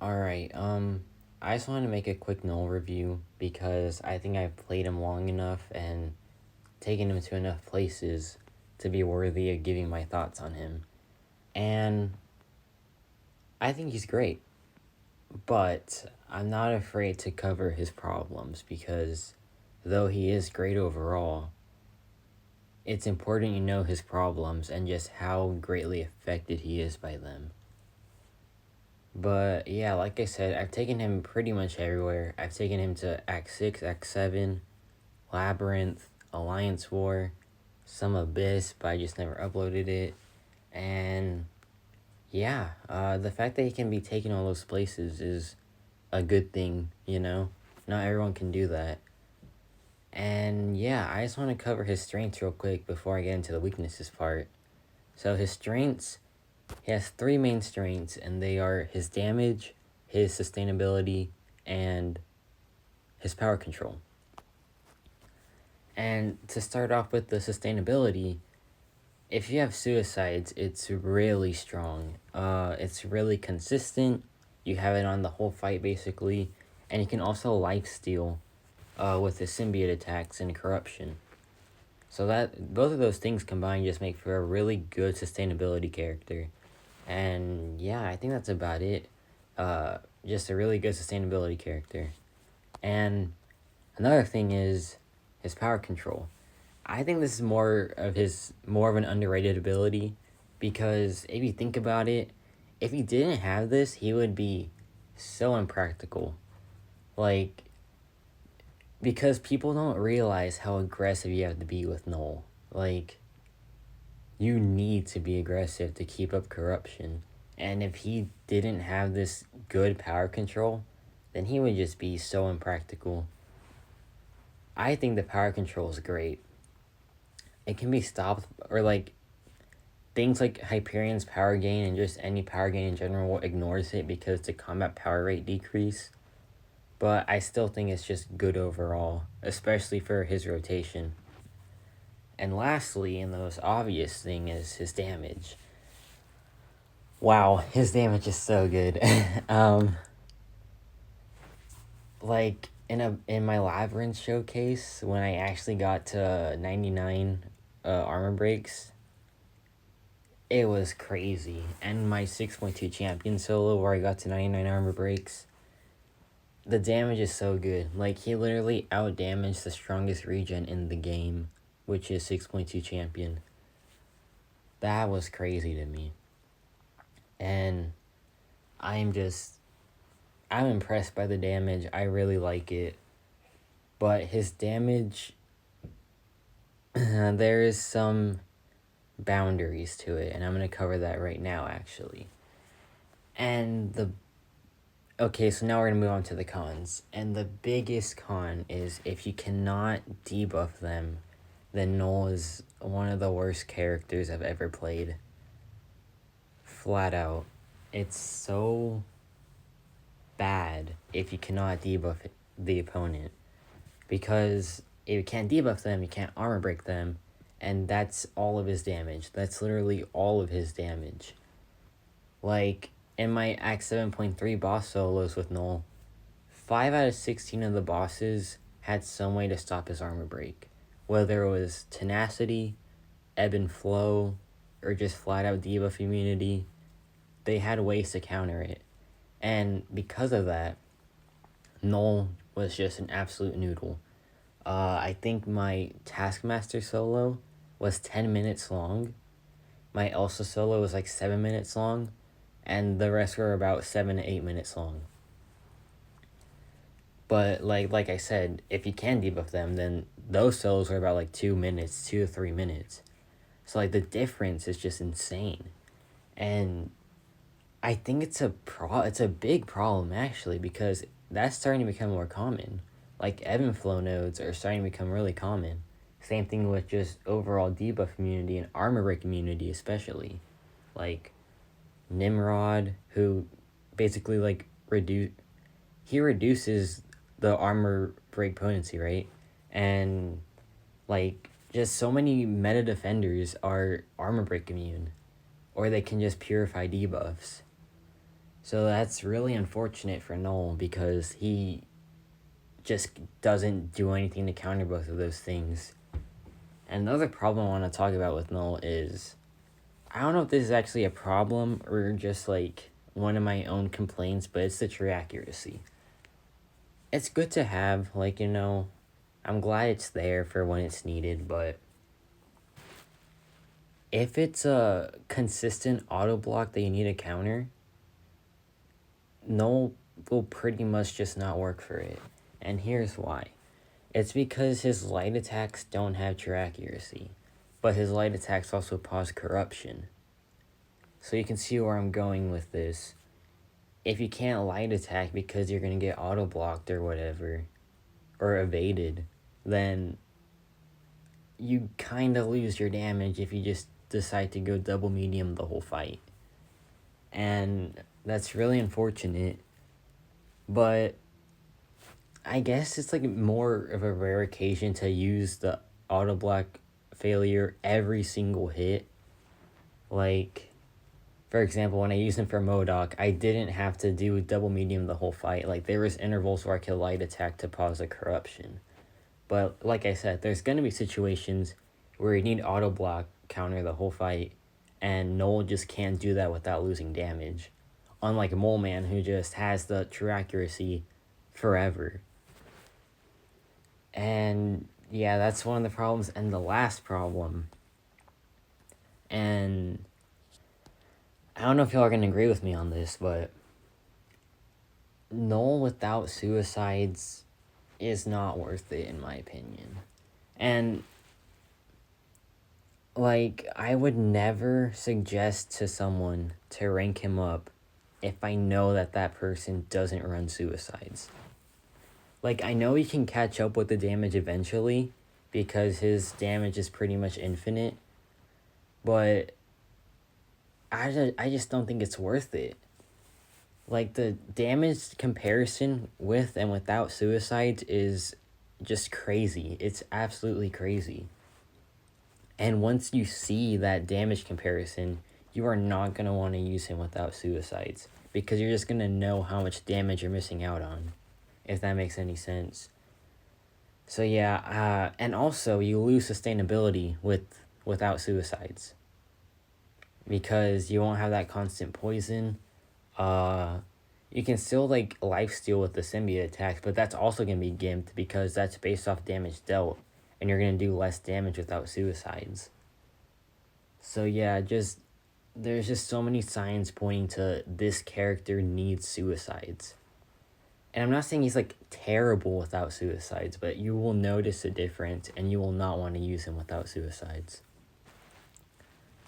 Alright, I just wanted to make a quick Knull review because I think I've played him long enough and taken him to enough places to be worthy of giving my thoughts on him. And I think he's great, but I'm not afraid to cover his problems because though he is great overall, it's important you know his problems and just how greatly affected he is by them. But yeah, like I said, I've taken him pretty much everywhere. I've taken him to Act 6, Act 7, Labyrinth, Alliance War, some Abyss, but I just never uploaded it. And yeah, the fact that he can be taken all those places is a good thing, you know? Not everyone can do that. And yeah, I just want to cover his strengths real quick before I get into the weaknesses part. So his strengths, he has three main strengths, and they are his damage, his sustainability, and his power control. And to start off with the sustainability, if you have suicides, it's really strong. It's really consistent. You have it on the whole fight, basically. And you can also lifesteal with his symbiote attacks and corruption. So that both of those things combined just make for a really good sustainability character. And yeah, I think that's about it. Just a really good sustainability character. And another thing is his power control. I think this is more of an underrated ability because if you think about it, if he didn't have this, he would be so impractical. Like, because people don't realize how aggressive you have to be with Knull. Like, you need to be aggressive to keep up corruption. And if he didn't have this good power control, then he would just be so impractical. I think the power control is great. It can be stopped, or like things like Hyperion's power gain and just any power gain in general ignores it because the combat power rate decrease. But I still think it's just good overall, especially for his rotation. And lastly, and the most obvious thing is his damage. Wow, his damage is so good. Like in my Labyrinth showcase, when I actually got to 99 armor breaks, it was crazy. And my 6.2 champion solo, where I got to 99 armor breaks, the damage is so good. Like, he literally out-damaged the strongest regen in the game, which is 6.2 champion. That was crazy to me. And I'm impressed by the damage. I really like it. But his damage, there is some boundaries to it, and I'm going to cover that right now, actually. Okay, so now we're going to move on to the cons. And the biggest con is if you cannot debuff them, then Knull is one of the worst characters I've ever played. Flat out. It's so bad if you cannot debuff the opponent. Because if you can't debuff them, you can't armor break them, and that's all of his damage. That's literally all of his damage. Like, in my Act 7.3 boss solos with Knull, 5 out of 16 of the bosses had some way to stop his armor break. Whether it was tenacity, ebb and flow, or just flat out debuff immunity, they had ways to counter it. And because of that, Knull was just an absolute noodle. I think my Taskmaster solo was 10 minutes long. My Elsa solo was like 7 minutes long. And the rest were about 7 to 8 minutes long. But like I said, if you can debuff them, then those solos are about like 2 minutes, 2 to 3 minutes. So like the difference is just insane. And I think it's a big problem actually, because that's starting to become more common. Like ebb and flow nodes are starting to become really common. Same thing with just overall debuff immunity and armor break immunity, especially. Like Nimrod, who basically like reduces the armor break potency, right? And like just so many meta defenders are armor break immune, or they can just purify debuffs. So that's really unfortunate for Knull because he just doesn't do anything to counter both of those things. And another problem I want to talk about with Knull is I don't know if this is actually a problem or just like one of my own complaints, but it's the true accuracy. It's good to have, like, I'm glad it's there for when it's needed, but if it's a consistent auto block that you need to counter, Knull will pretty much just not work for it. And here's why. It's because his light attacks don't have true accuracy, but his light attacks also cause corruption. So you can see where I'm going with this. If you can't light attack because you're going to get auto blocked or whatever, or evaded, then you kind of lose your damage if you just decide to go double medium the whole fight. And that's really unfortunate, but I guess it's like more of a rare occasion to use the auto block failure every single hit. Like, for example, when I used him for Modoc, I didn't have to do double medium the whole fight. Like, there was intervals where I could light attack to pause a corruption. But like I said, there's going to be situations where you need auto block counter the whole fight, and Knull just can't do that without losing damage. Unlike Mole Man, who just has the true accuracy forever. And yeah, that's one of the problems. And the last problem, and I don't know if y'all are going to agree with me on this, but Knull without suicides is not worth it, in my opinion. And like, I would never suggest to someone to rank him up if I know that that person doesn't run suicides. Like, I know he can catch up with the damage eventually because his damage is pretty much infinite, but I just don't think it's worth it. Like, the damage comparison with and without suicides is just crazy. It's absolutely crazy. And once you see that damage comparison, you are not going to want to use him without suicides because you're just going to know how much damage you're missing out on, if that makes any sense. So yeah, and also you lose sustainability without suicides because you won't have that constant poison. You can still like lifesteal with the symbiote attacks, but that's also going to be gimped because that's based off damage dealt, and you're going to do less damage without suicides. So yeah, there's just so many signs pointing to this character needs suicides. And I'm not saying he's like terrible without suicides, but you will notice a difference and you will not want to use him without suicides.